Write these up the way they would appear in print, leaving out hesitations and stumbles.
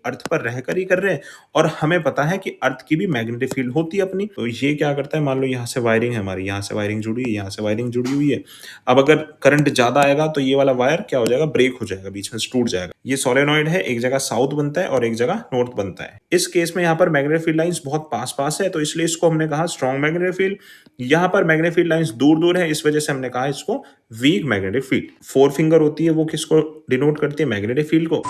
अर्थ पर रहकर ही कर रहे हैं और हमें पता है कि अर्थ की भी मैग्नेटिक फील्ड होती है अपनी। तो ये क्या करता है, मान लो यहाँ से वायरिंग है हमारी, यहाँ से वायरिंग जुड़ी है, यहाँ से वायरिंग जुड़ी हुई है। अब अगर करंट ज्यादा आएगा तो ये वाला वायर क्या हो जाएगा, ब्रेक हो जाएगा, बीच में टूट जाएगा। ये सोलेनॉइड है, एक जगह साउथ बनता है और एक जगह नॉर्थ बनता है। इस केस में यहाँ पर मैग्नेटिक फील्ड लाइंस बहुत पास पास है, तो इसलिए इसको हमने कहा स्ट्रॉन्ग मैग्नेटिक फील्ड। यहाँ पर मैग्नेटिक फील्ड लाइंस दूर दूर है, इस वजह से हमने कहा इसको weak magnetic field. Four finger होती है वो किसको डिनोट करती है, मैग्नेटिक फील्ड को।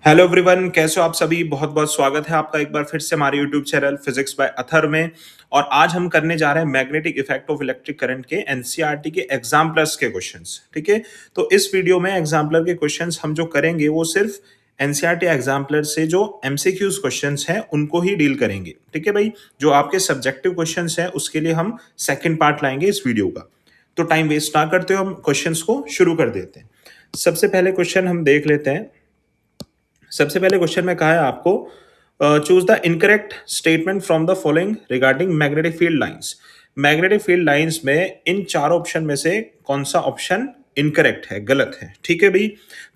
हेलो एवरीवन, कैसे हो आप सभी। बहुत बहुत स्वागत है आपका एक बार फिर से हमारे YouTube channel physics by Athar में। और आज हम करने जा रहे हैं magnetic effect of electric current के एनसीईआरटी के एग्जाम्पलर्स के क्वेश्चंस। ठीक है, तो इस वीडियो में एग्जाम्पलर के क्वेश्चंस हम जो करेंगे वो सिर्फ एनसीईआरटी एग्जाम्पलर से जो एमसीक्यूज क्वेश्चंस हैं उनको ही डील करेंगे। ठीक है भाई, जो आपके सब्जेक्टिव क्वेश्चंस हैं उसके लिए हम सेकेंड पार्ट लाएंगे इस वीडियो का। तो टाइम वेस्ट ना करते हो, हम क्वेश्चंस को शुरू कर देते हैं। सबसे पहले क्वेश्चन हम देख लेते हैं। सबसे पहले क्वेश्चन में कहा है आपको choose the incorrect statement from the following regarding magnetic field lines. Magnetic field lines में इन चारों ऑप्शन में से कौन सा ऑप्शन इनकरेक्ट है, गलत है। ठीक है भाई,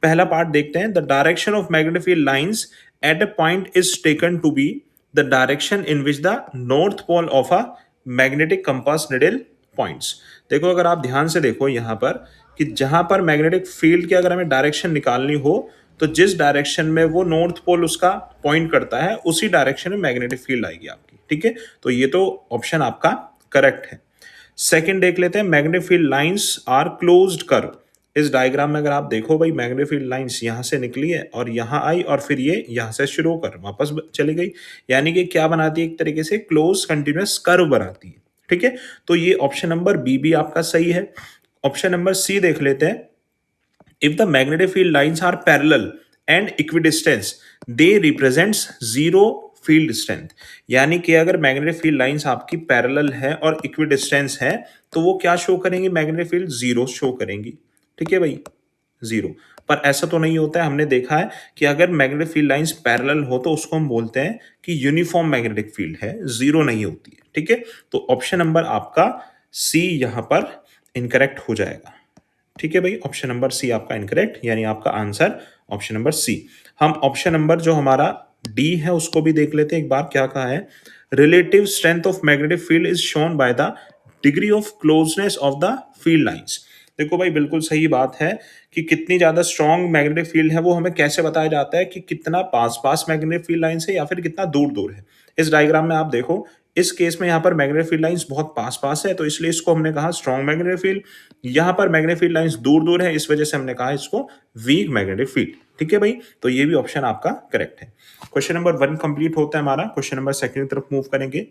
पहला पार्ट देखते हैं। The direction of magnetic field lines at a point is taken to be the direction in which the north pole of a magnetic compass needle points. देखो, अगर आप ध्यान से देखो यहाँ पर कि जहां पर मैग्नेटिक फील्ड की अगर हमें डायरेक्शन निकालनी हो तो जिस डायरेक्शन में वो नॉर्थ पोल उसका पॉइंट करता है उसी डायरेक्शन में मैग्नेटिक फील्ड आएगी आपकी। ठीक है, तो ये तो ऑप्शन आपका करेक्ट है। सेकंड देख लेते हैं। Magnetic field lines are closed curve. इस डायग्राम में अगर आप देखो भाई, मैग्नेटिक फील्ड लाइंस यहां से निकली है और यहां आई और फिर ये यहां से शुरू होकर वापस चली गई, यानी कि क्या बनाती है, एक तरीके से क्लोज कंटिन्यूअस कर्व बनाती है। ठीक है, तो ये ऑप्शन नंबर बी भी आपका सही है। ऑप्शन नंबर सी देख लेते हैं। If the magnetic field lines are parallel and equidistant, they represents zero field strength। यानी कि अगर मैग्नेटिक फील्ड लाइंस आपकी पैरेलल है और इक्विडिस्टेंस है तो वो क्या शो करेंगी, मैग्नेटिक फील्ड जीरो शो करेंगी। ठीक है भाई, जीरो। पर ऐसा तो नहीं होता है, हमने देखा है कि अगर मैग्नेटिक फील्ड लाइंस पैरेलल हो तो उसको हम बोलते हैं कि यूनिफॉर्म मैग्नेटिक फील्ड है, जीरो नहीं होती है। ठीक है, तो ऑप्शन नंबर आपका सी यहां पर इनकरेक्ट हो जाएगा। ठीक है भाई, ऑप्शन नंबर सी आपका इनकरेक्ट, यानी आपका आंसर ऑप्शन नंबर सी। हम ऑप्शन नंबर जो हमारा डी है उसको भी देख लेते हैं एक बार। क्या कहा है, relative strength of magnetic field is shown by the degree of closeness of the field lines. देखो भाई, बिल्कुल सही बात है कि कितनी ज्यादा स्ट्रॉन्ग मैग्नेटिक फील्ड है वो हमें कैसे बताया जाता है कि कितना पास पास मैग्नेटिक फील्ड लाइन है या फिर कितना दूर दूर है। इस डायग्राम में आप देखो, इस केस में यहाँ पर मैग्नेटिक फील्ड लाइंस बहुत पास पास है तो इसलिए इसको हमने कहा स्ट्रॉन्ग मैग्नेटिक फील्ड। यहाँ पर मैग्नेटिक फील्ड लाइंस दूर दूर है, इस वजह से हमने कहा इसको वीक मैग्नेटिक फील्ड। ठीक है भाई, तो ये भी ऑप्शन आपका करेक्ट है। क्वेश्चन नंबर 1 कंप्लीट होता है हमारा। क्वेश्चन नंबर 2 की तरफ मूव करेंगे।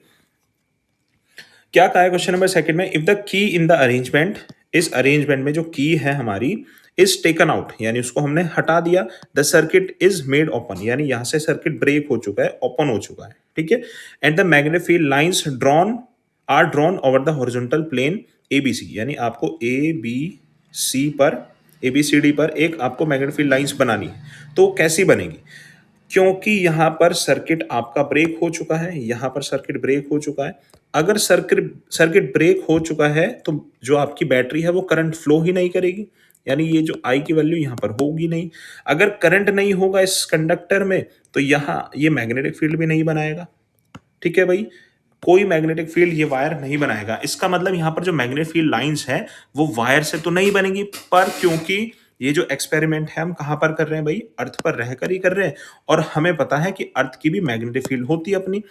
क्या कहा है क्वेश्चन नंबर 2 में, if the key in the arrangement, इस अरेंजमेंट में जो की है हमारी, इज टेकन आउट, यानी उसको हमने हटा दिया, the circuit is made open, यानी यहां से सर्किट ब्रेक हो चुका है, ओपन हो चुका है। ठीक है, and the magnetic field lines drawn are drawn over the horizontal plane ABC, यानी आपको ए बी सी पर, एबीसीडी पर एक आपको मैग्नेटिक फील्ड लाइंस बनानी है। तो कैसी बनेगी, क्योंकि यहां पर सर्किट आपका ब्रेक हो चुका है, यहां पर सर्किट ब्रेक हो चुका है। अगर सर्किट सर्किट ब्रेक हो चुका है तो जो आपकी बैटरी है वो करंट फ्लो ही नहीं करेगी, यानी ये जो आई की वैल्यू यहां पर होगी नहीं। अगर करंट नहीं होगा इस कंडक्टर में तो यहां ये मैग्नेटिक फील्ड भी नहीं बनाएगा। ठीक है भाई, कोई मैग्नेटिक फील्ड ये वायर नहीं बनाएगा। इसका मतलब यहां पर जो मैग्नेटिक फील्ड लाइंस है वो वायर से तो नहीं बनेगी, पर क्योंकि ये जो एक्सपेरिमेंट है हम कहां पर कर रहे हैं भाई, अर्थ पर रहकर ही कर रहे हैं और हमें पता है कि अर्थ की भी मैग्नेटिक फील्ड होती है अपनी।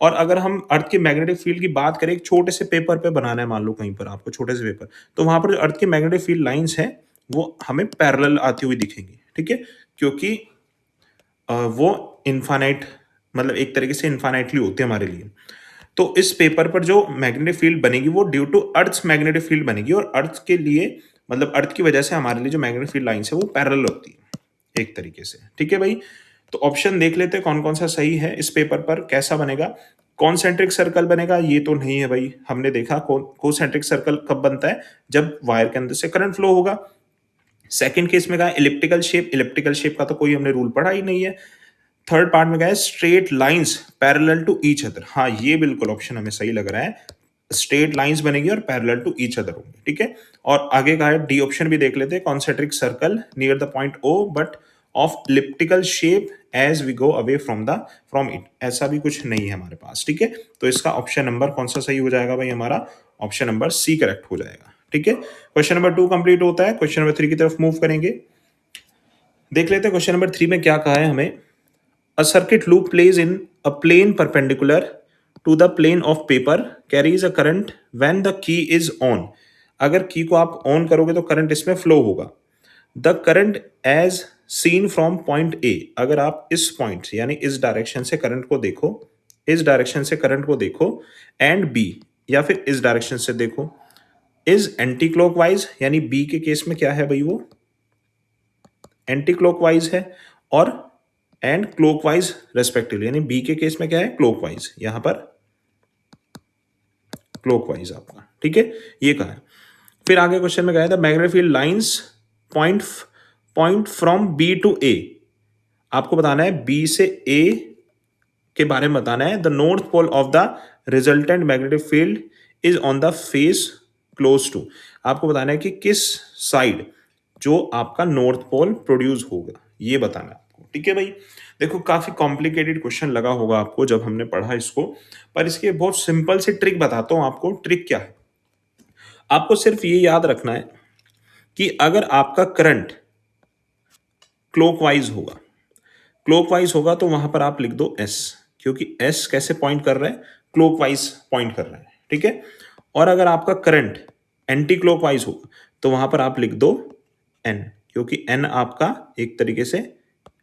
और अगर हम अर्थ की मैग्नेटिक फील्ड की बात करें, एक छोटे से पेपर पे बनाना है, मान लो कहीं पर आपको छोटे से पेपर, तो वहां पर जो अर्थ की मैग्नेटिक फील्ड लाइंस है वो हमें पैरेलल आती हुई दिखेंगी। ठीक है, क्योंकि वो इनफाइनाइट, मतलब एक तरीके से इनफाइनाइटली होते हैं हमारे लिए। तो इस पेपर पर जो मैग्नेटिक फील्ड बनेगी वो due to earth magnetic field बनेगी और अर्थ के लिए, मतलब अर्थ की वजह से हमारे लिए जो मैग्नेटिक फील्ड लाइंस है वो पैरेलल होती है एक तरीके से। ठीक है भाई, तो ऑप्शन देख लेते हैं कौन कौन सा सही है। इस पेपर पर कैसा बनेगा, कॉन्सेंट्रिक सर्कल बनेगा, ये तो नहीं है भाई। हमने देखा कोसेंट्रिक सर्कल कब बनता है, जब वायर के अंदर से करंट फ्लो होगा। सेकंड केस में कहा इलिप्टिकल शेप, इलिप्टिकल शेप का तो कोई हमने रूल पढ़ा ही नहीं है। थर्ड पार्ट में क्या है, straight lines parallel to each other. हाँ, ये बिल्कुल ऑप्शन हमें सही लग रहा है, स्ट्रेट लाइंस बनेगी और पैरेलल टू ईच अदर होंगे, ठीक है। और आगे का है डी ऑप्शन भी देख लेते हैं, concentric circle near the point O but of elliptical shape as we go away from it, ऐसा भी कुछ नहीं है हमारे पास, ठीक है। तो इसका ऑप्शन नंबर कौन सा सही हो जाएगा भाई, हमारा ऑप्शन नंबर सी करेक्ट हो जाएगा, ठीक है। क्वेश्चन नंबर 2 कंप्लीट होता है। क्वेश्चन नंबर 3 की तरफ मूव करेंगे। देख लेते हैं क्वेश्चन नंबर 3 में क्या कहा है हमें। A circuit loop plays in a plane perpendicular to the plane of paper carries a current when the key is on. अगर की को आप ऑन करोगे तो करंट इसमें फ्लो होगा। The current as seen from point A, अगर आप इस पॉइंट यानी इस डायरेक्शन से करंट को देखो, इस डायरेक्शन से करंट को देखो, एंड बी या फिर इस डायरेक्शन से देखो, इज एंटी क्लॉकवाइज, यानी बी के केस में क्या है भाई, वो एंटी क्लॉकवाइज है, और एंड क्लॉकवाइज रेस्पेक्टिवली, यानी बी के केस में क्या है, क्लॉकवाइज, यहां पर क्लॉकवाइज आपका, ठीक है, ये कहा है। फिर आगे क्वेश्चन में कहा है the magnetic field lines point point from B to A, आपको बताना है बी से ए के बारे में बताना है। The north pole of the resultant magnetic field is on the face close to, आपको बताना है कि किस साइड जो आपका नॉर्थ पोल प्रोड्यूस होगा, ये बताना है आपको, ठीक है भाई। देखो काफी कॉम्प्लिकेटेड क्वेश्चन लगा होगा आपको जब हमने पढ़ा इसको, पर इसके बहुत सिंपल सी ट्रिक बताता हूं आपको। ट्रिक क्या है, आपको सिर्फ ये याद रखना है कि अगर आपका करंट क्लॉकवाइज होगा, क्लॉकवाइज होगा तो वहां पर आप लिख दो एस, क्योंकि एस कैसे पॉइंट कर रहा है, क्लॉकवाइज पॉइंट कर रहा है, ठीक है। और अगर आपका करंट एंटी क्लॉकवाइज होगा तो वहां पर आप लिख दो एन, क्योंकि एन आपका एक तरीके से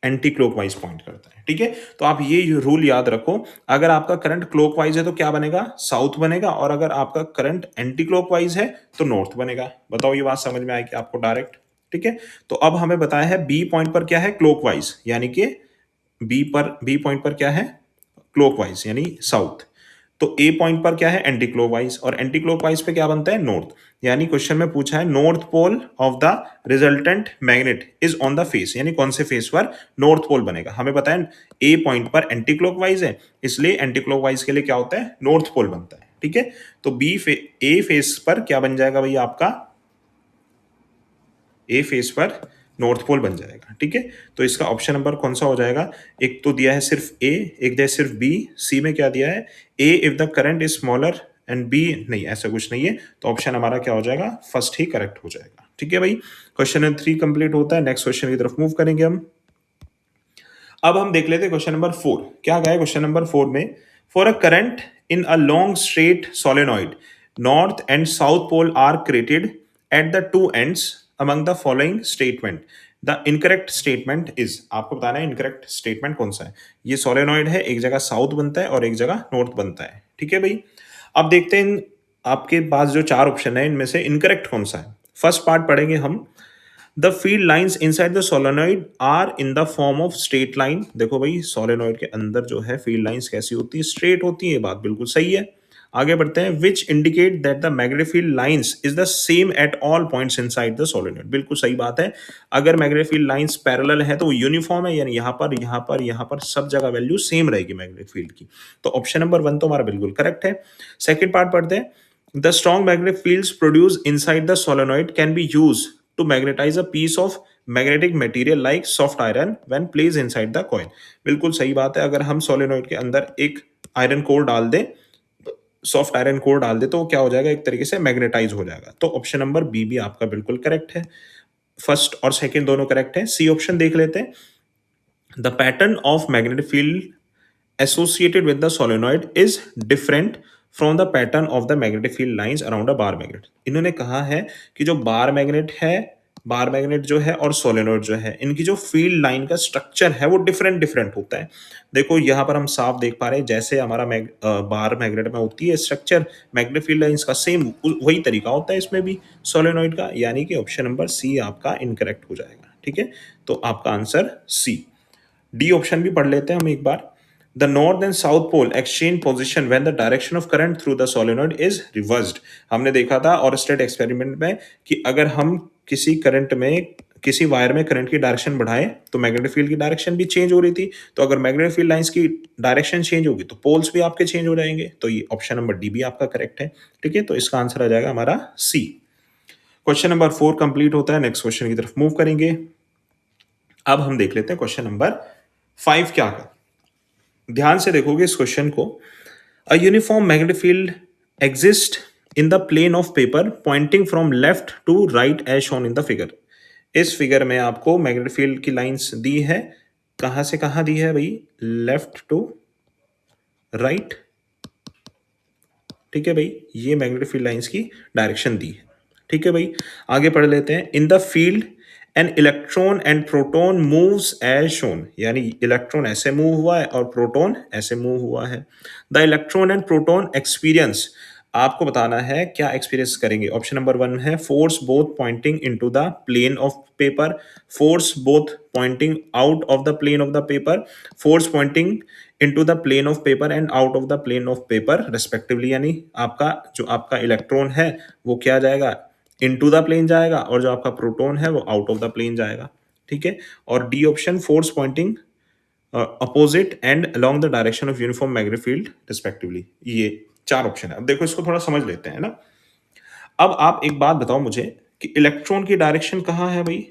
एंटी क्लॉकवाइज पॉइंट करता है, ठीक है। तो आप ये रूल याद रखो, अगर आपका करंट क्लॉकवाइज है तो क्या बनेगा, साउथ बनेगा, और अगर आपका करंट एंटी क्लॉकवाइज है तो नॉर्थ बनेगा। बताओ ये बात समझ में आएगी आपको डायरेक्ट, ठीक है। तो अब हमें बताया है बी पॉइंट पर क्या है, क्लॉकवाइज, यानी कि बी पॉइंट पर क्या है, क्लॉकवाइज यानी साउथ। तो ए पॉइंट पर क्या है, एंटी क्लॉकवाइज, और एंटी क्लॉकवाइज पे क्या बनता है, नॉर्थ। यानी क्वेश्चन में पूछा है north pole of the resultant magnet is on the face, यानी कौन से फेस पर नॉर्थ पोल बनेगा। हमें पता है ए पॉइंट पर एंटी क्लॉकवाइज है, इसलिए एंटी क्लॉकवाइज के लिए क्या होता है, नॉर्थ पोल बनता है, ठीक है। तो ए फेस पर क्या बन जाएगा भैया आपका, ए फेस पर नॉर्थ पोल बन जाएगा, ठीक है। तो इसका ऑप्शन नंबर कौन सा हो जाएगा, एक तो दिया है सिर्फ ए, एक दिया है सिर्फ बी, सी में क्या दिया है, A if the current is smaller and B नहीं, ऐसा कुछ नहीं है। तो ऑप्शन हमारा क्या हो जाएगा, फर्स्ट ही करेक्ट हो जाएगा, ठीक है भाई। क्वेश्चन नंबर 3 कंप्लीट होता है। नेक्स्ट क्वेश्चन की तरफ मूव करेंगे हम। अब हम देख लेते हैं क्वेश्चन नंबर 4 क्या गया है। क्वेश्चन नंबर 4 में for a current in a long straight solenoid north and south pole are created at the two ends among the following statement, the incorrect statement is, आपको बताना है इनकरेक्ट स्टेटमेंट कौन सा है। ये सोलेनॉइड है, एक जगह साउथ बनता है और एक जगह नॉर्थ बनता है, ठीक है भाई। अब देखते हैं आपके पास जो 4 ऑप्शन है इनमें से इनकरेक्ट कौन सा है। फर्स्ट पार्ट पढ़ेंगे हम। The field lines inside the solenoid are in the form of straight line. देखो भाई सोलेनॉइड के अंदर जो है फील्ड लाइंस कैसी होती है, स्ट्रेट होती है, ये बात बिल्कुल सही है। आगे बढ़ते हैं। Which indicate that the magnetic field lines is the same at all points inside the solenoid. बिल्कुल सही बात है, अगर मैग्नेटिक फील्ड लाइंस पैरेलल है तो वो यूनिफॉर्म है, यानी यहाँ पर यहाँ पर यहाँ पर सब जगह वैल्यू सेम रहेगी मैग्नेटिक फील्ड की। तो ऑप्शन नंबर 1 तो हमारा बिल्कुल करेक्ट है। सेकेंड पार्ट पढ़ते हैं। The strong magnetic fields produce inside the solenoid can be used to magnetize a piece of magnetic material like soft iron when placed inside the coil। बिल्कुल सही बात है, अगर हम सोलेनॉइड के अंदर एक आयरन कोर डाल दें, सॉफ्ट आयरन कोर डाल दे तो क्या हो जाएगा, एक तरीके से मैग्नेटाइज हो जाएगा। तो ऑप्शन नंबर बी भी आपका बिल्कुल करेक्ट है। फर्स्ट और सेकंड दोनों करेक्ट है। सी ऑप्शन देख लेते हैं। The pattern of magnetic field associated with the solenoid is different from the pattern of the magnetic field lines around a bar magnet. इन्होंने कहा है कि जो बार मैग्नेट है, बार मैग्नेट जो है और सोलेनॉइड जो है, इनकी जो फील्ड लाइन का स्ट्रक्चर है वो डिफरेंट डिफरेंट होता है। देखो यहाँ पर हम साफ देख पा रहे हैं, जैसे हमारा बार मैग्नेट में होती है स्ट्रक्चर, मैग्नेटिक फील्ड लाइंस का सेम वही तरीका होता है इसमें भी सोलेनॉइड का, यानी कि ऑप्शन नंबर सी आपका इनकरेक्ट हो जाएगा, ठीक है। तो आपका आंसर सी। डी ऑप्शन भी पढ़ लेते हैं हम एक बार। The north and south pole exchange position when the direction of current through the solenoid is reversed. हमने देखा था और स्टेट एक्सपेरिमेंट में कि अगर हम किसी करंट में किसी वायर में करंट की डायरेक्शन बढ़ाए तो मैग्नेटिक फील्ड की डायरेक्शन भी चेंज हो रही थी। तो अगर मैग्नेटिक फील्ड लाइंस की डायरेक्शन चेंज होगी तो पोल्स भी आपके चेंज हो जाएंगे। तो ये ऑप्शन नंबर डी भी आपका करेक्ट है। ठीक है, तो इसका आंसर आ जाएगा हमारा सी। क्वेश्चन नंबर 4 कंप्लीट होता है। नेक्स्ट क्वेश्चन की तरफ मूव करेंगे। अब हम देख लेते हैं क्वेश्चन नंबर 5 क्या है। ध्यान से देखोगे इस क्वेश्चन को। A uniform magnetic field exist in the plane of paper pointing from left to right as shown in the figure. इस फिगर में आपको मैग्नेटिक फील्ड की लाइंस दी है। कहां से कहां दी है भाई? Left to right. ठीक है भाई, ये मैग्नेटिक फील्ड लाइंस की डायरेक्शन दी है। ठीक है भाई, आगे पढ़ लेते हैं। In the field an electron and proton moves as shown, यानी इलेक्ट्रॉन ऐसे मूव हुआ है और प्रोटॉन ऐसे मूव हुआ है। The electron and proton experience, आपको बताना है क्या एक्सपीरियंस करेंगे। ऑप्शन नंबर 1 है force both pointing into the plane of paper, force both pointing out of the plane of the paper, force pointing into the plane of paper and out of the plane of paper respectively. यानी आपका जो आपका electron है वो क्या जाएगा? Into the plane जाएगा, और जो आपका प्रोटॉन है वो आउट ऑफ द प्लेन जाएगा। ठीक है, और D option force pointing opposite and along the direction of uniform magnetic field respectively. ये 4 ऑप्शन है। अब देखो इसको थोड़ा समझ लेते हैं ना। अब आप एक बात बताओ मुझे कि इलेक्ट्रॉन की डायरेक्शन कहाँ है भाई?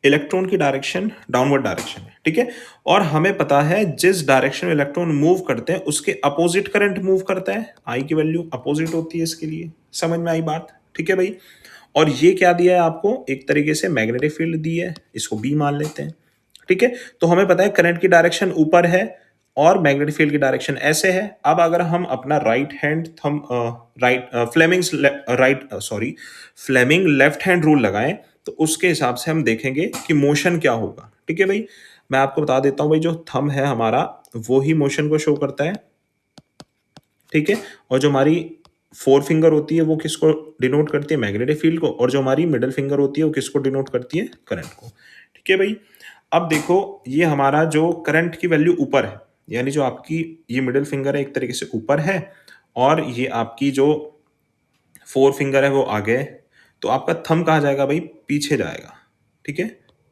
इलेक्ट्रॉन की डायरेक्शन डाउनवर्ड डायरेक्शन है। ठीक है, और हमें पता है जिस डायरेक्शन में इलेक्ट्रॉन मूव करते हैं उसके अपोजिट करंट मूव करता है। आई की वैल्यू अपोजिट होती है इसके लिए। समझ में आई बात? ठीक है भाई, और ये क्या दिया है आपको? एक तरीके से मैग्नेटिक फील्ड दी है, इसको बी मान लेते हैं। ठीक है, तो हमें पता है करंट की डायरेक्शन ऊपर है और मैग्नेटिक फील्ड की डायरेक्शन ऐसे है। अब अगर हम अपना right hand thumb Fleming left hand rule लगाएं तो उसके हिसाब से हम देखेंगे कि मोशन क्या होगा। ठीक है भाई, मैं आपको बता देता हूं भाई, जो थंब है हमारा वो ही मोशन को शो करता है। ठीक है, और जो हमारी 4 फिंगर होती है वो किसको डिनोट करती है? मैग्नेटिक फील्ड को। और जो हमारी मिडल फिंगर होती है वो किसको डिनोट करती है? करंट को। ठीक है भाई, अब देखो ये हमारा जो करंट की वैल्यू ऊपर है, यानी जो आपकी ये मिडिल फिंगर है एक तरीके से ऊपर है, और ये आपकी जो 4 फिंगर है वो आगे है। तो आपका थंब कहाँ जाएगा भाई? पीछे जाएगा। ठीक है,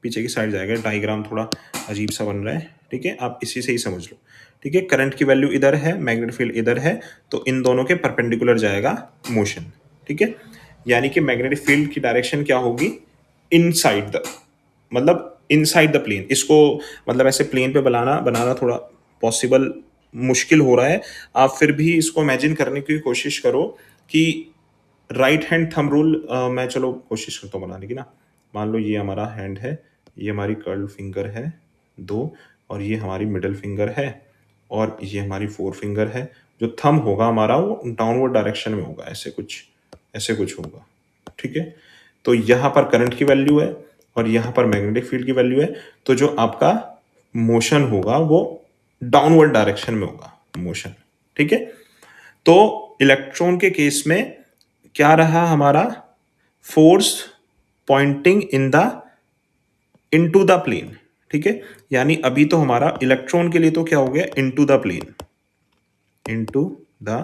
पीछे की साइड जाएगा। डायग्राम थोड़ा अजीब सा बन रहा है। ठीक है, आप इसी से ही समझ लो। ठीक है, करंट की वैल्यू इधर है, मैग्नेटिक फील्ड इधर है, तो इन दोनों के परपेंडिकुलर जाएगा मोशन। ठीक है, यानी कि मैग्नेटिक फील्ड की डायरेक्शन क्या होगी? इनसाइड द, मतलब इनसाइड द प्लेन। इसको मतलब ऐसे प्लेन पे बनाना बनाना थोड़ा पॉसिबल मुश्किल हो रहा है। आप फिर भी इसको इमेजिन करने की कोशिश करो कि राइट हैंड थंब रूल, मैं चलो कोशिश करता हूँ बनाने की ना। मान लो ये हमारा हैंड है, ये हमारी कर्ल फिंगर है 2, और ये हमारी मिडल फिंगर है, और ये हमारी 4 फिंगर है। जो थंब होगा हमारा वो डाउनवर्ड डायरेक्शन में होगा, ऐसे कुछ होगा। ठीक है, तो यहाँ पर करंट की वैल्यू है और यहाँ पर मैग्नेटिक फील्ड की वैल्यू है। तो जो आपका मोशन होगा वो डाउनवर्ड डायरेक्शन में होगा मोशन। ठीक है, तो इलेक्ट्रॉन के केस में क्या रहा हमारा? Force pointing into the plane. ठीक है, यानी अभी तो हमारा इलेक्ट्रॉन के लिए तो क्या हो गया? Into the plane, into the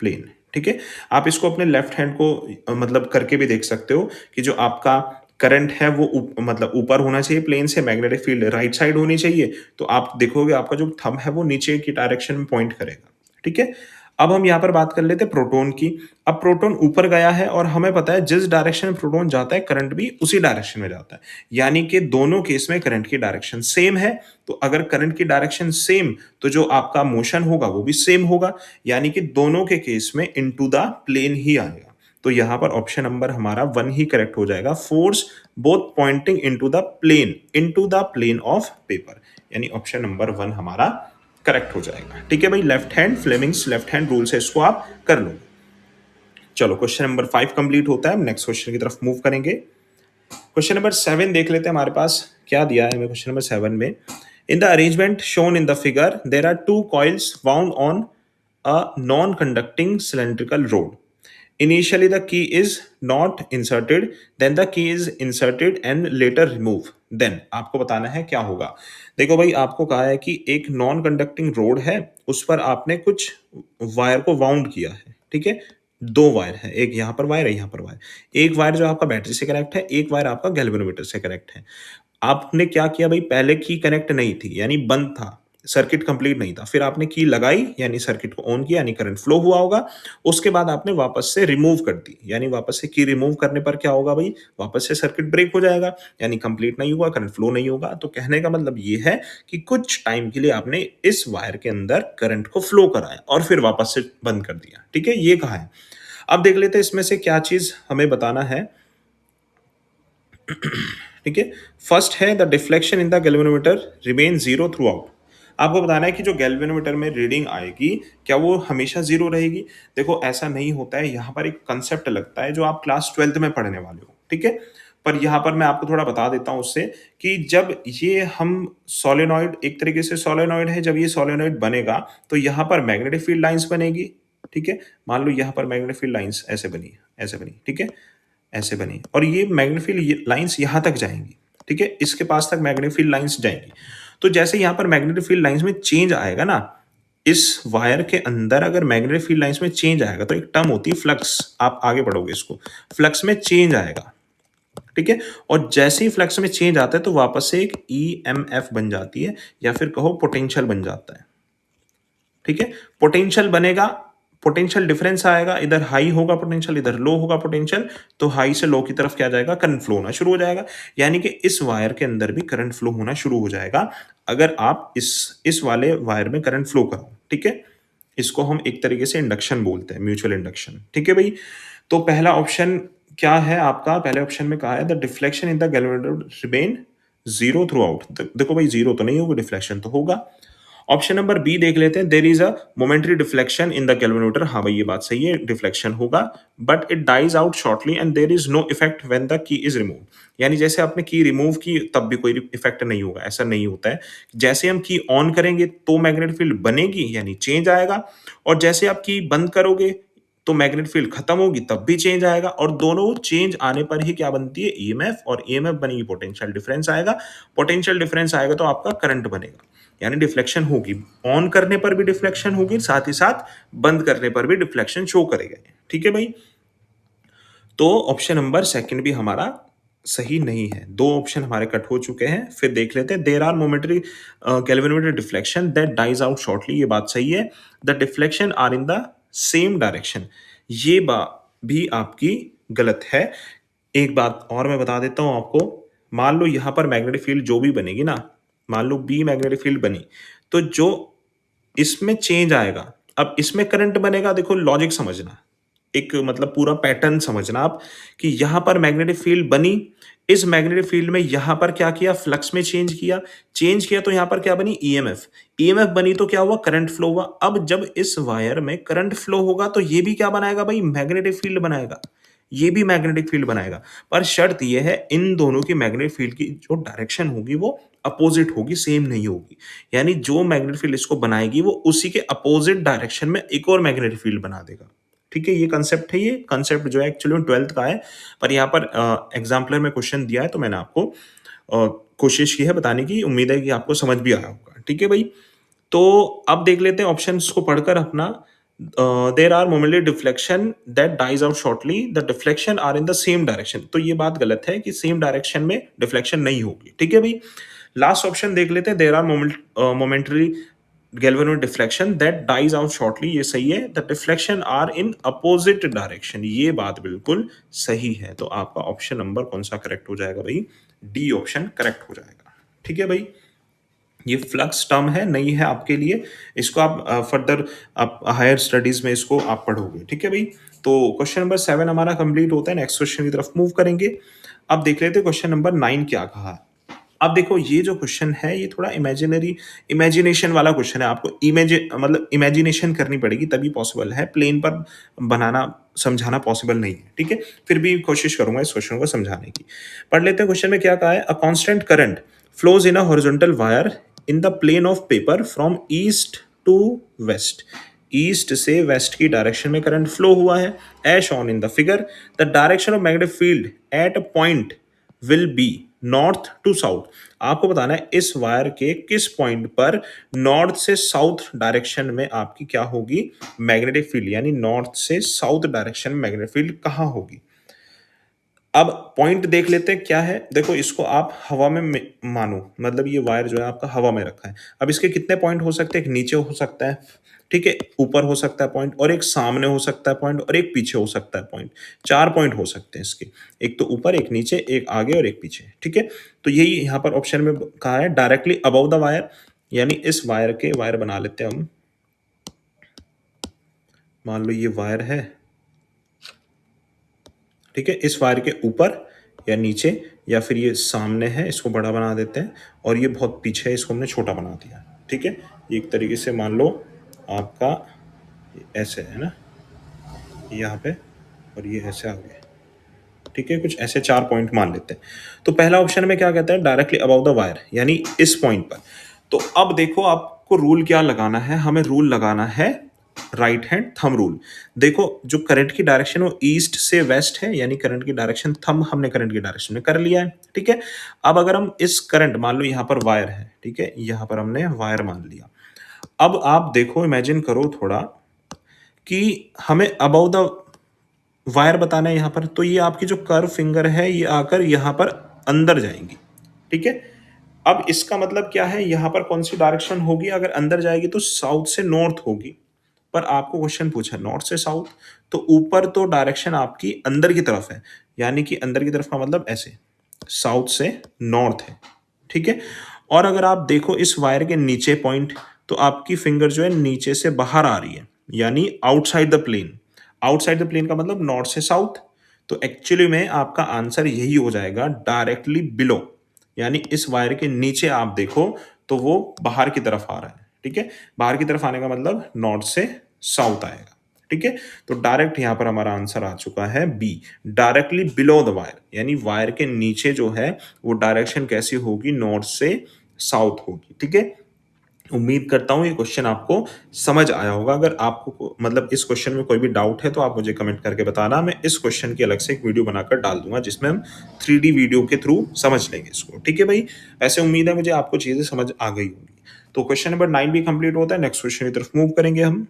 plane. ठीक है, आप इसको अपने लेफ्ट हैंड को मतलब करके भी देख सकते हो कि जो आपका करंट है वो मतलब ऊपर होना चाहिए प्लेन से, मैग्नेटिक फील्ड राइट साइड होनी चाहिए। तो आप देखोगे आपका जो थंब है वो नीचे की डायरेक्शन में पॉइंट करेगा। ठीक है, अब हम यहाँ पर बात कर लेते हैं प्रोटॉन की। अब प्रोटॉन ऊपर गया है और हमें पता है जिस डायरेक्शन में प्रोटॉन जाता है करंट भी उसी डायरेक्शन में जाता है, यानी कि दोनों केस में करंट की डायरेक्शन सेम है। तो अगर करंट की डायरेक्शन सेम तो जो आपका मोशन होगा वो भी सेम होगा, यानी कि दोनों के केस में इनटू द प्लेन ही आएगा। तो यहां पर ऑप्शन नंबर हमारा 1 ही करेक्ट हो जाएगा। Force both pointing into the plane of paper, यानी ऑप्शन नंबर 1 हमारा करेक्ट हो जाएगा। ठीक है भाई, left hand Fleming's left hand rule से इसको आप कर लो। चलो क्वेश्चन नंबर 5 कंप्लीट होता है। नेक्स्ट क्वेश्चन की तरफ मूव करेंगे। क्वेश्चन नंबर 7 देख लेते हैं हमारे पास क्या दिया है हमें क्वेश्चन नंबर 7 में। In the arrangement shown in the figure there are 2 coils wound on a non conducting cylindrical rod. Initially, the key is not inserted, then the key is inserted and later remove. Then आपको बताना है क्या होगा। देखो भाई, आपको कहा है कि एक नॉन कंडक्टिंग रोड है, उस पर आपने कुछ वायर को वाउंड किया है। ठीक है, 2 वायर है, एक यहाँ पर वायर है, यहाँ पर वायर। एक वायर जो आपका बैटरी से कनेक्ट है, एक वायर आपका गैल्वेनोमीटर से कनेक्ट है। आपने क्या किया भई, पहले की कनेक्ट नहीं थी, यानी बंद था, सर्किट कंप्लीट नहीं था। फिर आपने की लगाई, यानी सर्किट को ऑन किया, यानी करंट फ्लो हुआ होगा। उसके बाद आपने वापस से रिमूव कर दी, यानी वापस से की रिमूव करने पर क्या होगा भई, वापस से सर्किट ब्रेक हो जाएगा, यानी कंप्लीट नहीं हुआ, करंट फ्लो नहीं होगा। तो कहने का मतलब ये है कि कुछ टाइम के लिए आपने इस वायर के अंदर करंट को फ्लो कराया और फिर वापस से बंद कर दिया। ठीक है? ये कहा है। अब देख लेते हैं इसमें से क्या चीज़ हमें बताना है। ठीक है? फर्स्ट है the deflection in the galvanometer remain zero through out. आपको बताना है कि जो गैल्वेनोमीटर में रीडिंग आएगी, क्या वो हमेशा ज़ीरो रहेगी? देखो ऐसा नहीं होता है, यहाँ पर एक कांसेप्ट लगता है जो आप क्लास 12th में पढ़ने वाले हो, ठीक है? पर यहाँ पर मैं आपको थोड़ा बता देता हूँ उससे कि जब ये हम सोलेनॉइड, एक तरीके से सोलेनॉइड है, जब ये सोलेनॉइड बनेगा, तो यहाँ पर मैग्नेटिक फील्ड लाइन्स बनेगी, ठीक है? मान लो यहाँ पर मैग्नेटिक फील्ड लाइन्स ऐसे बनी, ठीक है? ऐसे बनी और ये मैग्नेटिक फील्ड लाइंस यहाँ तक जाएंगी, ठीक है? इसके पास तक मैग्नेटिक फील्ड लाइंस जाएंगी। तो जैसे यहाँ पर मैग्नेटिक फील्ड लाइंस में चेंज आएगा ना, इस वायर के अंदर अगर मैग्नेटिक फील्ड लाइंस में चेंज आएगा तो एक टर्म होती है फ्लक्स, आप आगे पढ़ोगे इसको। फ्लक्स में चेंज आएगा, ठीक है? और जैसे ही फ्लक्स में चेंज आता है तो वापस से एक ईएमएफ बन जाती है, या फिर कहो पोटेंशियल बन जाता है, ठीक है? पोटेंशियल बनेगा, पोटेंशियल डिफरेंस आएगा, इधर हाई होगा पोटेंशियल, इधर लो होगा पोटेंशियल, तो हाई से लो की तरफ क्या जाएगा, करंट फ्लो होना शुरू हो जाएगा। यानी कि इस वायर के अंदर भी करंट फ्लो होना शुरू हो जाएगा अगर आप इस वाले वायर में करंट फ्लो करो, ठीक है? इसको हम एक तरीके से इंडक्शन बोलते हैं, म्यूचुअल इंडक्शन, ठीक है भाई? तो पहला ऑप्शन क्या है आपका? पहले ऑप्शन में कहा है the deflection in the galvanometer remain zero through out. देखो भाई, जीरो तो नहीं होगा, डिफ्लेक्शन तो होगा। ऑप्शन नंबर बी देख लेते हैं, there is a momentary deflection in the galvanometer. हाँ भाई, ये बात सही है, डिफ्लेक्शन होगा, but it dies out shortly and there is no effect when the key is remove. यानी जैसे आपने की रिमूव की तब भी कोई इफेक्ट नहीं होगा, ऐसा नहीं होता है। जैसे हम की ऑन करेंगे तो मैग्नेटिक फील्ड बनेगी, यानी चेंज आएगा, और जैसे आप की बंद करोगे तो मैग्नेटिक फील्ड खत्म होगी, तब भी चेंज आएगा, और दोनों चेंज आने पर ही क्या बनती है, ईएमएफ, और ईएमएफ बनेगी, पोटेंशियल डिफरेंस आएगा, पोटेंशियल डिफरेंस आएगा तो आपका करंट बनेगा, यानी डिफ्लेक्शन होगी। ऑन करने पर भी डिफ्लेक्शन होगी, साथ ही साथ बंद करने पर भी डिफ्लेक्शन शो करेगा, ठीक है भाई? तो ऑप्शन नंबर सेकंड भी हमारा सही नहीं है। दो ऑप्शन हमारे कट हो चुके हैं। फिर देख लेते हैं, there are momentary galvanometer deflection that dies out shortly. ये बात सही है। The deflection are in the same direction, ये बात भी आपकी गलत है। एक बात और मैं बता देता हूं आपको, मान लो यहां पर मैग्नेटिक फील्ड जो भी बनेगी ना, मान लो बी मैग्नेटिक फील्ड बनी, तो जो इसमें चेंज आएगा, अब इसमें करंट बनेगा। देखो लॉजिक समझना, एक मतलब पूरा पैटर्न समझना आप, कि यहां पर मैग्नेटिक फील्ड बनी, इस मैग्नेटिक फील्ड में यहां पर क्या किया, फ्लक्स में चेंज किया तो यहां पर क्या बनी, ईएमएफ। ईएमएफ बनी तो क्या हुआ, करंट फ्लो हुआ। अब जब इस वायर में करंट फ्लो होगा तो ये भी क्या बनाएगा भाई, मैग्नेटिक फील्ड बनाएगा, ये भी मैग्नेटिक फील्ड बनाएगा। पर शर्त ये है, इन दोनों की मैग्नेटिक फील्ड की जो डायरेक्शन होगी वो अपोजिट होगी, सेम नहीं होगी। यानी जो मैग्नेटिक फील्ड इसको बनाएगी वो उसी के अपोजिट डायरेक्शन में एक और मैग्नेटिक फील्ड बना देगा, ठीक है? ये कंसेप्ट है, ये कंसेप्ट जो है एक्चुअली 12th का है, पर यहाँ पर एग्जाम्पलर में क्वेश्चन दिया है तो मैंने आपको कोशिश की है बताने की, उम्मीद है कि आपको समझ भी आया होगा, ठीक है भाई? तो अब देख लेते हैं ऑप्शंस को पढ़कर अपना। There are momently deflection that dies out shortly, the deflection are in the same direction. तो ये बात गलत है कि सेम डायरेक्शन में डिफ्लेक्शन नहीं होगी, ठीक है भाई? लास्ट ऑप्शन देख लेते हैं, there are momentary galvanometer deflection that dies out shortly, ये सही है। The deflection are in opposite direction, ये बात बिल्कुल सही है। तो आपका ऑप्शन नंबर कौन सा करेक्ट हो जाएगा भाई, डी ऑप्शन करेक्ट हो जाएगा, ठीक है भाई? ये फ्लक्स टर्म है, नहीं है आपके लिए, इसको आप फर्दर आप हायर स्टडीज में इसको आप पढ़ोगे, ठीक है भाई? तो क्वेश्चन नंबर 7 हमारा कंप्लीट होता है। नेक्स्ट क्वेश्चन की तरफ मूव करेंगे। अब देख लेते हैं क्वेश्चन नंबर 9 क्या कहा है। अब देखो ये जो क्वेश्चन है ये थोड़ा इमेजिनेशन वाला क्वेश्चन है। आपको मतलब इमेजिनेशन करनी पड़ेगी तभी पॉसिबल है, प्लेन पर बनाना समझाना पॉसिबल नहीं है, ठीक है? फिर भी कोशिश करूंगा इस क्वेश्चन को समझाने की। पढ़ लेते हैं क्वेश्चन में क्या कहा है। A constant current flows in a horizontal wire in the plane of paper from east to west. East से वेस्ट की डायरेक्शन में करंट फ्लो हुआ है, as shown in the figure. The direction of magnetic field at a point will be, north to south. आपको बताना है इस wire के किस पॉइंट पर नॉर्थ से साउथ डायरेक्शन में आपकी क्या होगी मैग्नेटिक फील्ड, यानी नॉर्थ से साउथ डायरेक्शन में मैग्नेटिक फील्ड कहाँ होगी। अब पॉइंट देख लेते हैं क्या है। देखो इसको आप हवा में मानो, मतलब ये वायर जो है आपका हवा में रखा है। अब इसके कितने पॉइंट हो सकते हैं, एक नीचे हो सकता है, ठीक है, ऊपर हो सकता है पॉइंट, और एक सामने हो सकता है पॉइंट, और एक पीछे हो सकता है पॉइंट। 4 पॉइंट हो सकते हैं इसके, एक तो ऊपर, एक नीचे, एक आगे और एक पीछे, ठीक है। तो यही यहाँ पर ऑप्शन में कहा है डायरेक्टली अबव द वायर, यानी इस वायर के, वायर बना लेते हैं हम, मान लो ये वायर है, ठीक है, इस वायर के ऊपर या नीचे, या फिर ये सामने है, इसको बड़ा बना देते हैं, और ये बहुत पीछे है, इसको हमने छोटा बना दिया, ठीक है। ये एक तरीके से मान लो आपका ऐसे है ना, यहाँ पे, और ये ऐसे आ गया, ठीक है, कुछ ऐसे 4 पॉइंट मान लेते हैं। तो पहला ऑप्शन में क्या कहता है, डायरेक्टली अबव द वायर, यानी इस पॉइंट पर। तो अब देखो आपको रूल क्या लगाना है, हमें रूल लगाना है राइट हैंड थंब रूल। देखो जो करंट की डायरेक्शन वो ईस्ट से वेस्ट है, यानी करंट की डायरेक्शन, थंब हमने करंट की डायरेक्शन में कर लिया है, ठीक है। अब अगर हम इस करंट, मान लो यहाँ पर वायर है, ठीक है, यहाँ पर हमने वायर मान लिया। अब आप देखो, इमेजिन करो थोड़ा कि हमें अबव द वायर बताना है यहाँ पर, तो ये आपकी जो कर्व फिंगर है ये आकर यहाँ पर अंदर जाएंगी, ठीक है। अब इसका मतलब क्या है, यहाँ पर कौन सी डायरेक्शन होगी, अगर अंदर जाएगी तो साउथ से नॉर्थ होगी। पर आपको क्वेश्चन पूछा नॉर्थ से साउथ, तो ऊपर तो डायरेक्शन आपकी अंदर की तरफ है, यानी कि अंदर की तरफ का मतलब ऐसे, साउथ से नॉर्थ है, ठीक है। और अगर आप देखो इस वायर के नीचे पॉइंट, तो आपकी फिंगर जो है नीचे से बाहर आ रही है, यानी outside the plane. Outside the plane का मतलब नॉर्थ से साउथ। तो एक्चुअली में आपका आंसर यही हो जाएगा, डायरेक्टली बिलो, यानी इस वायर के नीचे आप देखो तो वो बाहर की तरफ आ रहा है, ठीक है। बाहर की तरफ आने का मतलब नॉर्थ से साउथ आएगा, ठीक है। तो डायरेक्ट यहां पर हमारा आंसर आ चुका है B, directly below the wire, यानी वायर के नीचे जो है वो डायरेक्शन कैसी होगी, नॉर्थ से साउथ होगी, ठीक है। उम्मीद करता हूं ये क्वेश्चन आपको समझ आया होगा। अगर आपको मतलब इस क्वेश्चन में कोई भी डाउट है तो आप मुझे कमेंट करके बताना, मैं इस क्वेश्चन की अलग से एक वीडियो बनाकर डाल दूंगा जिसमें हम 3D वीडियो के थ्रू समझ लेंगे इसको, ठीक है भाई। ऐसे उम्मीद है मुझे आपको चीजें समझ आ गई होगी। तो क्वेश्चन नंबर 9 भी कंप्लीट होता है, नेक्स्ट क्वेश्चन की तरफ मूव करेंगे हम।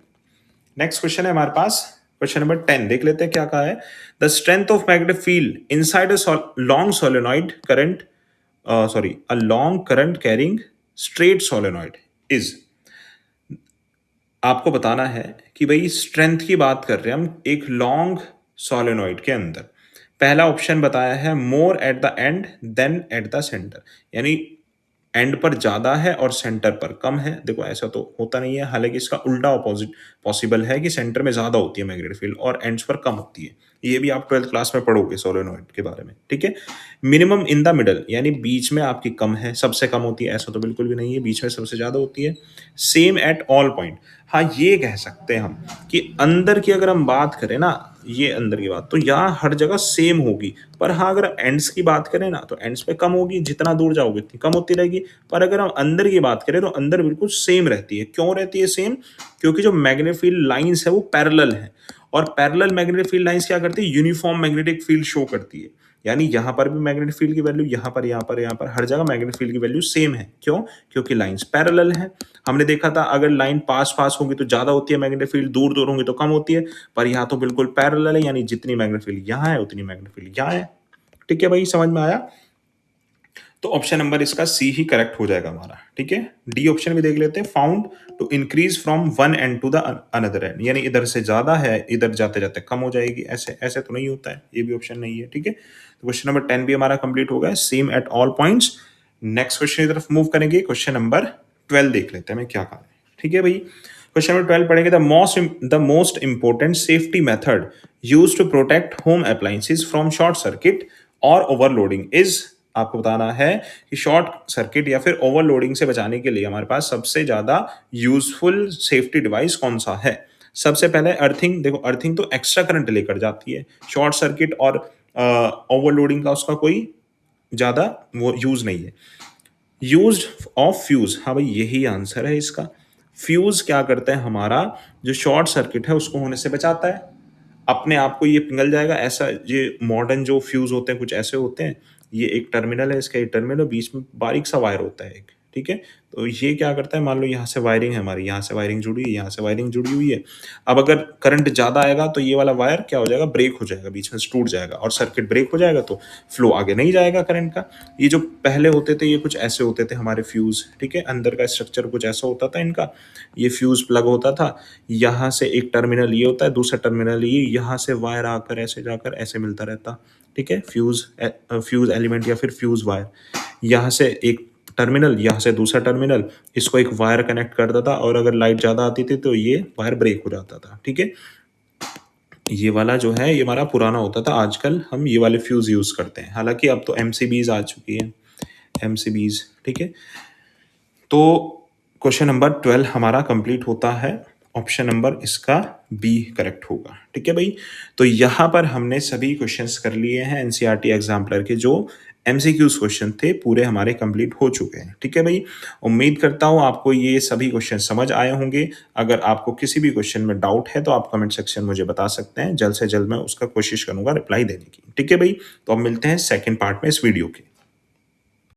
नेक्स्ट क्वेश्चन है हमारे पास क्वेश्चन नंबर 10, देख लेते हैं क्या कहा है। The strength of magnetic field inside a long solenoid current, sorry, a long current carrying straight solenoid is. आपको बताना है कि भाई स्ट्रेंथ की बात कर रहे हैं हम एक लॉन्ग सोलेनॉइड के अंदर। पहला ऑप्शन बताया है more at the end than at the centre, यानी एंड पर ज्यादा है और सेंटर पर कम है। देखो ऐसा तो होता नहीं है, हालांकि इसका उल्टा ऑपोजिट पॉसिबल है कि सेंटर में ज्यादा होती है मैग्नेटिक फील्ड और एंड्स पर कम होती है। ये भी आप 12th क्लास में पढ़ोगे सोलेनॉइड के बारे में, ठीक है। मिनिमम इन द मिडल, यानी बीच में आपकी कम है, सबसे कम होती है ऐसा तो बिल्कुल भी नहीं है, बीच में सबसे ज्यादा होती है। सेम एट ऑल पॉइंट, हाँ ये कह सकते हैं हम कि अंदर की अगर हम बात करें ना, ये अंदर की बात तो यहाँ हर जगह सेम होगी। पर हाँ अगर एंड्स की बात करें ना तो एंड्स पे कम होगी, जितना दूर जाओगे उतनी कम होती रहेगी। पर अगर हम अंदर की बात करें तो अंदर बिल्कुल सेम रहती है। क्यों रहती है सेम, क्योंकि जो मैग्नेटिक फील्ड लाइंस है वो पैरेलल है, और पैरेलल मैग्नेटिक फील्ड लाइंस क्या करती है, यूनिफॉर्म मैग्नेटिक फील्ड शो करती है। यानी यहाँ पर भी मैग्नेटिक फील्ड की वैल्यू, यहाँ पर, यहाँ पर, यहाँ पर, हर जगह मैग्नेटिक फील्ड की वैल्यू सेम है। क्यों, क्योंकि लाइंस पैरेलल है। हमने देखा था अगर लाइन पास पास होगी तो ज्यादा होती है मैग्नेटिक फील्ड, दूर दूर होंगी तो कम होती है। पर यहाँ तो बिल्कुल पैरेलल है, यानी जितनी मैग्नेटिक फील्ड यहाँ है उतनी मैग्नेटिक फील्ड यहाँ है, ठीक है भाई, समझ में आया। तो ऑप्शन नंबर इसका सी ही करेक्ट हो जाएगा हमारा, ठीक है। डी ऑप्शन भी देख लेते हैं, found to increase from one end to the another end, यानी इधर से ज्यादा है इधर जाते जाते कम हो जाएगी, ऐसे ऐसे तो नहीं होता है, ये भी ऑप्शन नहीं है, ठीक है। तो क्वेश्चन नंबर 10 भी हमारा कंप्लीट हो गया, same at all points. Next question की तरफ मूव करेंगे, क्वेश्चन नंबर 12 देख लेते हैं मैं क्या कहा है, ठीक है भाई। क्वेश्चन नंबर 12 पढ़ेंगे, the most important safety method use to protect home appliances from short circuit और ओवरलोडिंग इज। आपको बताना है कि शॉर्ट सर्किट या फिर ओवरलोडिंग से बचाने के लिए हमारे पास सबसे ज्यादा यूजफुल सेफ्टी डिवाइस कौन सा है। सबसे पहले अर्थिंग, देखो अर्थिंग तो एक्स्ट्रा करंट लेकर जाती है, शॉर्ट सर्किट और ओवरलोडिंग का उसका कोई ज्यादा वो यूज नहीं है। यूज ऑफ फ्यूज, हाँ भाई यही आंसर है इसका। फ्यूज क्या करता है, हमारा जो शॉर्ट सर्किट है उसको होने से बचाता है। अपने आप को ये पिघल जाएगा, ऐसा ये मॉडर्न जो फ्यूज होते हैं कुछ ऐसे होते हैं, ये एक टर्मिनल है, इसका ये टर्मिनल, बीच में बारीक सा वायर होता है एक, ठीक है? तो ये क्या करता है, मान लो यहाँ से वायरिंग है हमारी, यहाँ से वायरिंग जुड़ी है, यहाँ से वायरिंग जुड़ी हुई है। अब अगर करंट ज़्यादा आएगा तो ये वाला वायर क्या हो जाएगा, ब्रेक हो जाएगा, बीच में से टूट जाएगा और सर्किट ब्रेक हो जाएगा तो फ्लो आगे नहीं जाएगा करंट का। ये जो पहले होते थे ये कुछ ऐसे होते थे हमारे फ्यूज़, ठीक है? अंदर का स्ट्रक्चर कुछ ऐसा होता था इनका। ये फ्यूज़ प्लग होता था, यहाँ से एक टर्मिनल ये होता है, दूसरा टर्मिनल ये, यहाँ से वायर आकर ऐसे जाकर ऐसे मिलता रहता, ठीक है? फ्यूज़ एलिमेंट या फिर फ्यूज़ वायर। यहाँ से एक टर्मिनल, यहाँ से दूसरा टर्मिनल, इसको एक वायर कनेक्ट करता था और अगर लाइट ज़्यादा आती थी तो ये वायर ब्रेक हो जाता था, ठीक है? ये वाला जो है ये हमारा पुराना होता था, आजकल हम ये वाले फ्यूज़ यूज़ करते हैं। हालाँकि अब तो एमसीबीज़ आ चुकी हैं, एमसीबीज़, ठीक है? तो क्वेश्चन नंबर 12 हमारा कंप्लीट होता है। ऑप्शन नंबर इसका बी करेक्ट होगा, ठीक है भाई? तो यहाँ पर हमने सभी क्वेश्चंस कर लिए हैं एनसीईआरटी एग्जाम्पलर के, जो एमसीक्यूज क्वेश्चन थे पूरे हमारे कंप्लीट हो चुके हैं, ठीक है भाई? उम्मीद करता हूँ आपको ये सभी क्वेश्चन समझ आए होंगे। अगर आपको किसी भी क्वेश्चन में डाउट है तो आप कमेंट सेक्शन मुझे बता सकते हैं, जल्द से जल्द मैं उसका कोशिश करूंगा रिप्लाई देने की, ठीक है भाई? तो अब मिलते हैं सेकेंड पार्ट में इस वीडियो के।